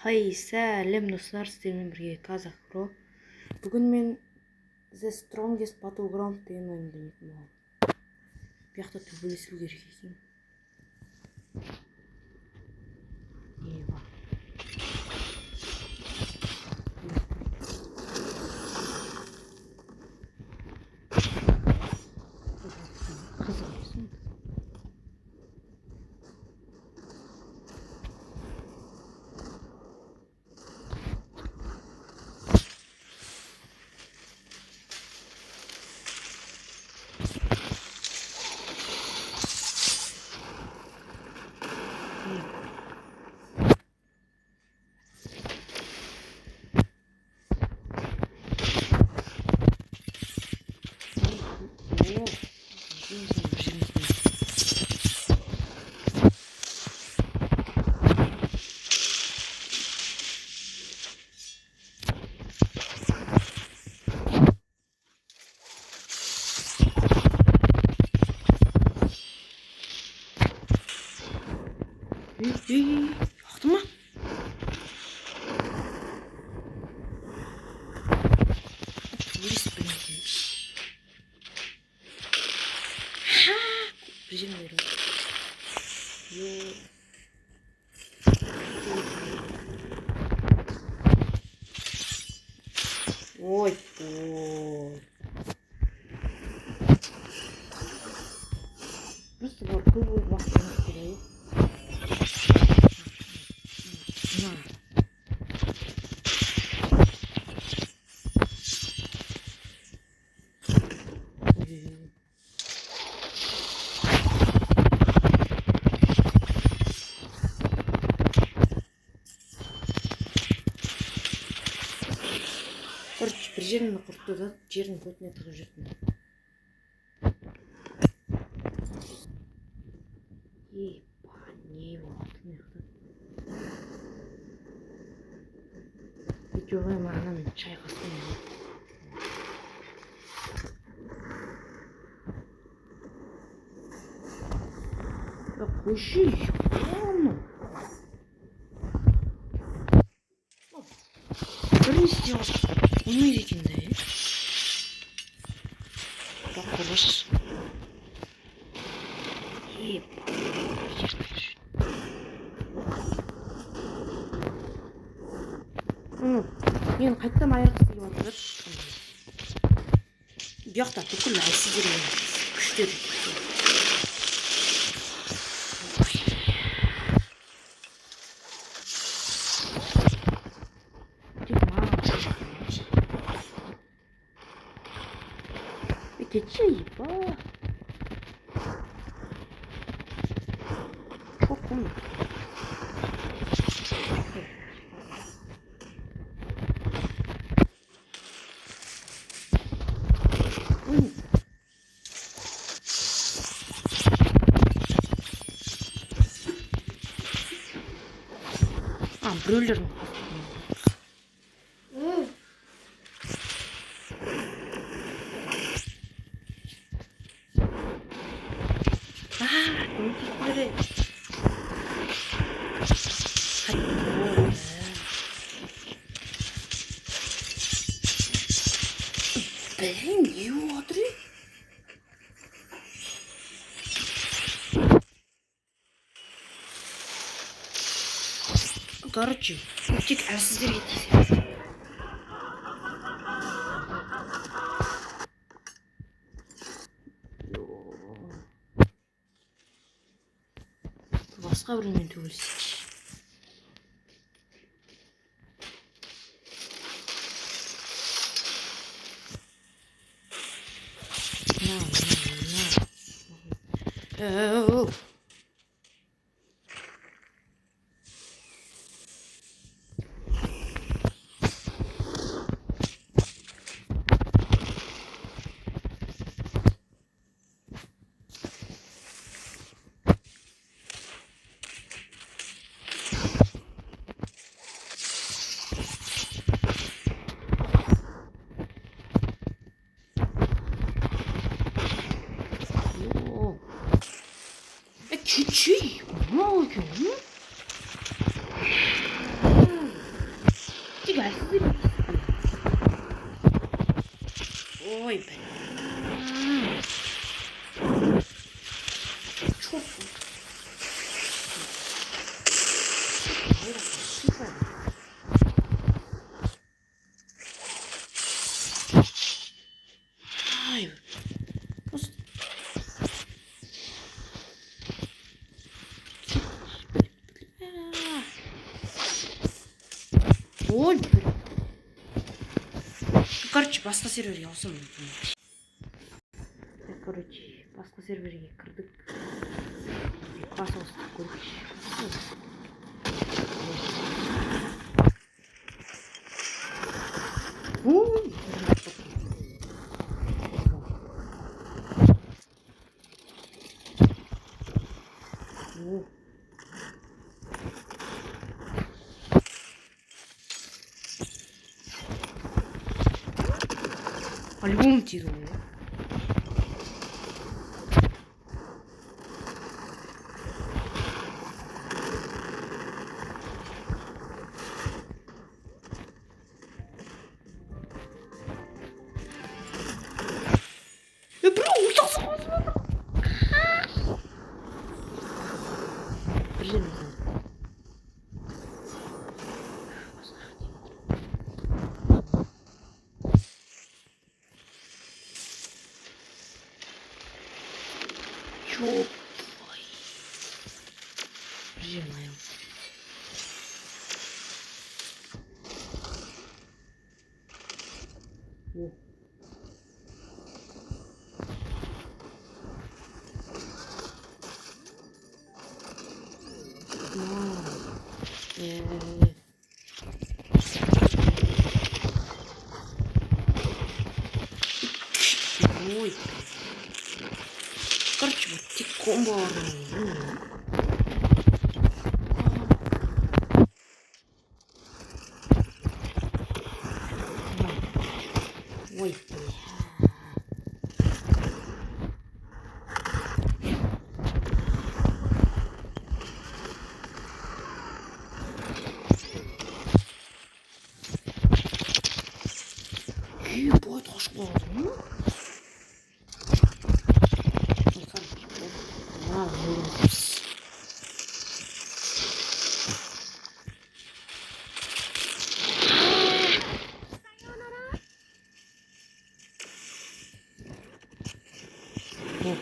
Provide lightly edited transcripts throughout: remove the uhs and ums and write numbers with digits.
Хай сәлем достар, сіздермен бірге казах про. Бүгін мен The Strongest Battleground деген ойын ойнайтын боламын. Бұл жақта төбелесу керек екен. Ева. Қызық екен. Yaktı mı? Turist bence. Ha, bizim verim. Yo. Oy, oy. Просто вот пробую максимум скорее. Короче, бір жерімді құртты да, жердің көтіне тығып жүрдім. Епа, не болды мықты. Видеоға мағынан шайқастым. Қойшы, епа. Бірін істеуі olmaydı ekinde. Bak kolosuz. Yep. Мен қайттан аяқ істеп жатыр. Bu жақта бүкіл әлсіздер күштер. Geçiyor bak. Çok komik. Брюлер. Böyle ben yiyordu. Короче, тек әлсіздер етейсіз. Басқа біреумен төбелесейік. 솔직히 말씀드리면 오이 배 추웠어. 아유 뭘 короче басқа серверге ауысамын. Короче басқа серверге кірдік. Бас ауыстырып көрейікші. альбом титул. Блин. Чё? Блин, моё. О. Ой. Короче, вот комбо. Ой. Ебать, аж ладно. Так.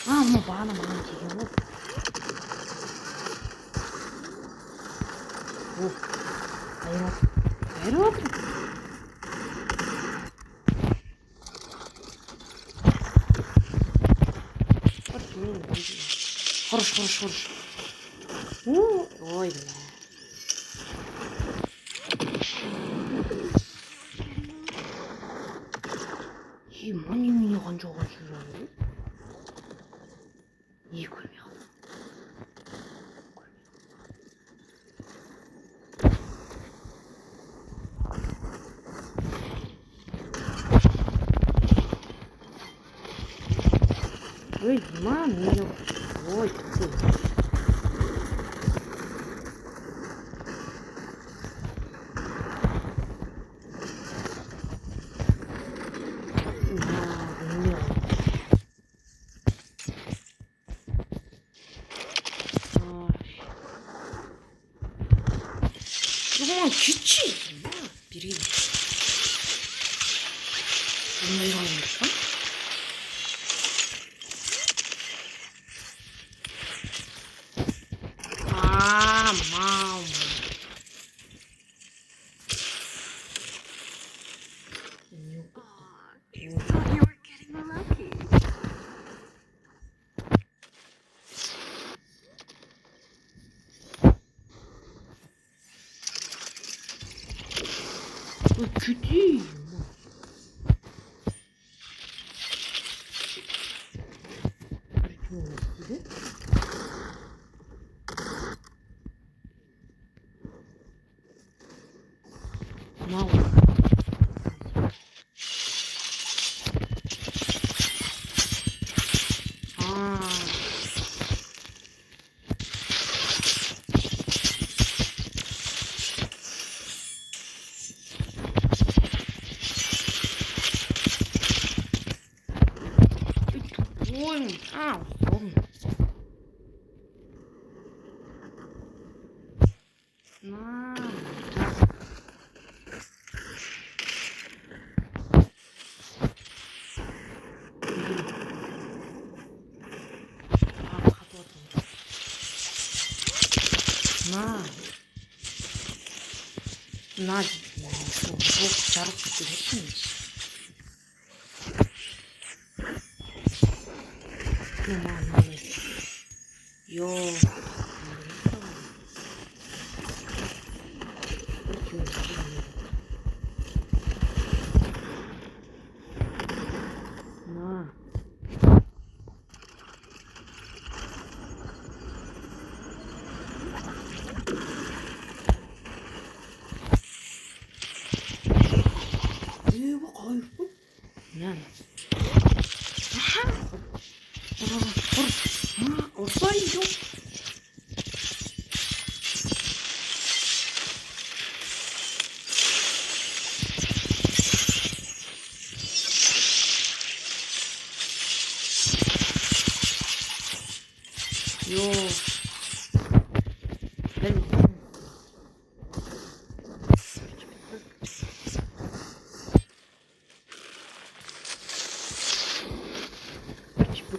А, ну бана, его. О, аэродром. Хорош. Ой, бля. 많이 미니 가져가지고 이걸요. 왜 이만해요? ой, 조금만 귀치! 미리. 얼마 이러는데까? 아, 마음. 귀지. 나 잘하고 했으니. 요. 나. 이거 거의 그냥. 없어요. 요.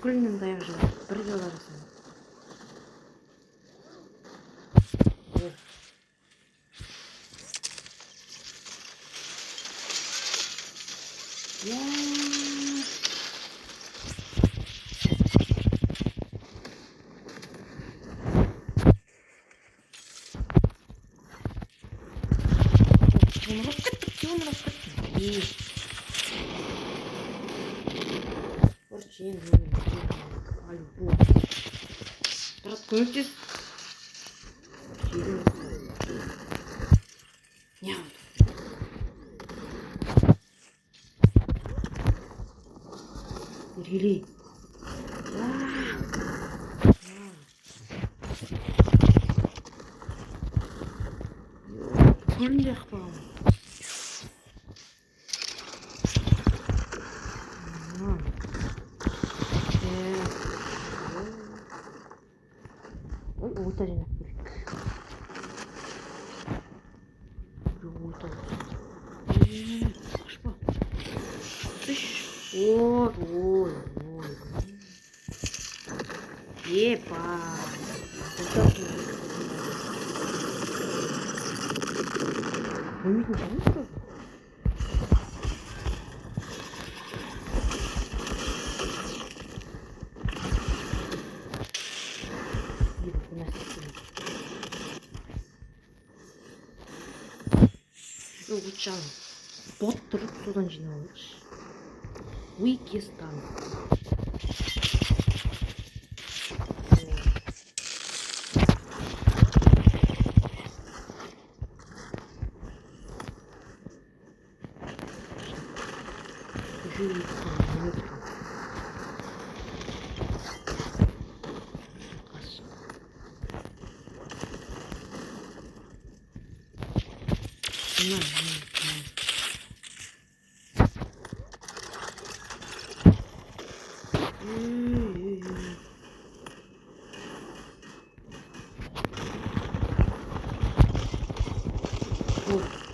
끓이는다 해서 버려달았어. 야. 기운으로 끝. 이. 그렇지. 아이고. 따라 그렇지. 야. 리리. 그런데 봐. 오다리나 오다. 싶어. 오. 예봐. 재밌는 재밌어. 이거 있잖아. 버터를 쏟아지는 거지. 위키스탄.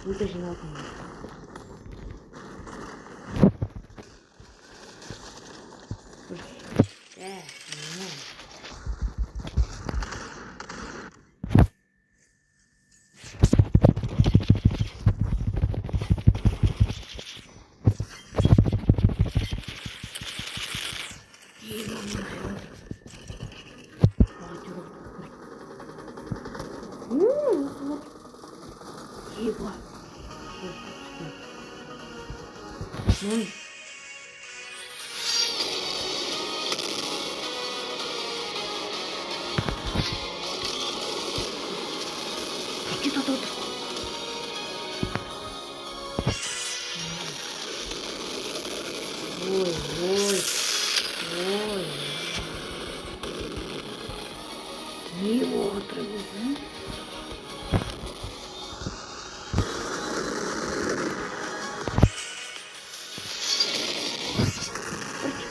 물때 지나고. 네, 이게 뭐야?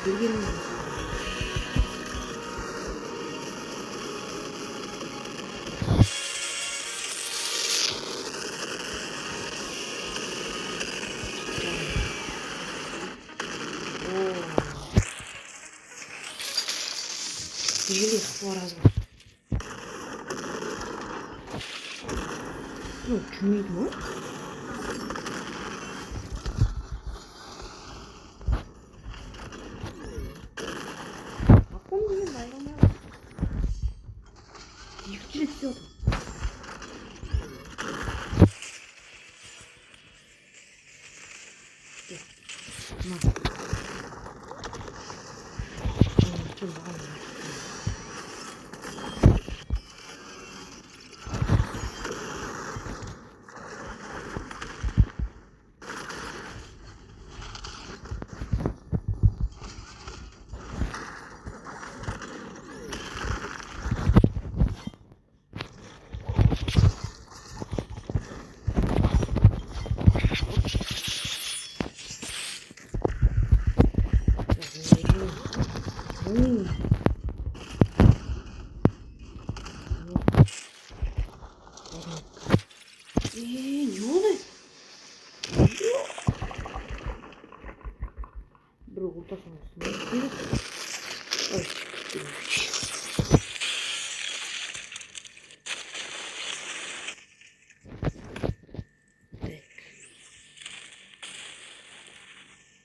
모르겠는데. Или хвораз. Ну, чумид му? Апом не байрама. Ихчилээ. 나. 좀 먹었네. 요네. 그리고 어디다 써놨어?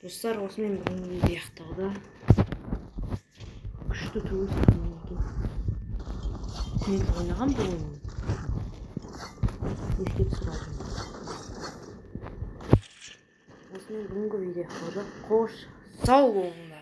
Dostlar осымен бүгінгі видео аяқталды. Күшті төгілсін екен. Мен ойнаған бұл ойын. Еске түсіп алдым. Осымен бүгінгі видео аяқталды. Қош сау болыңдар.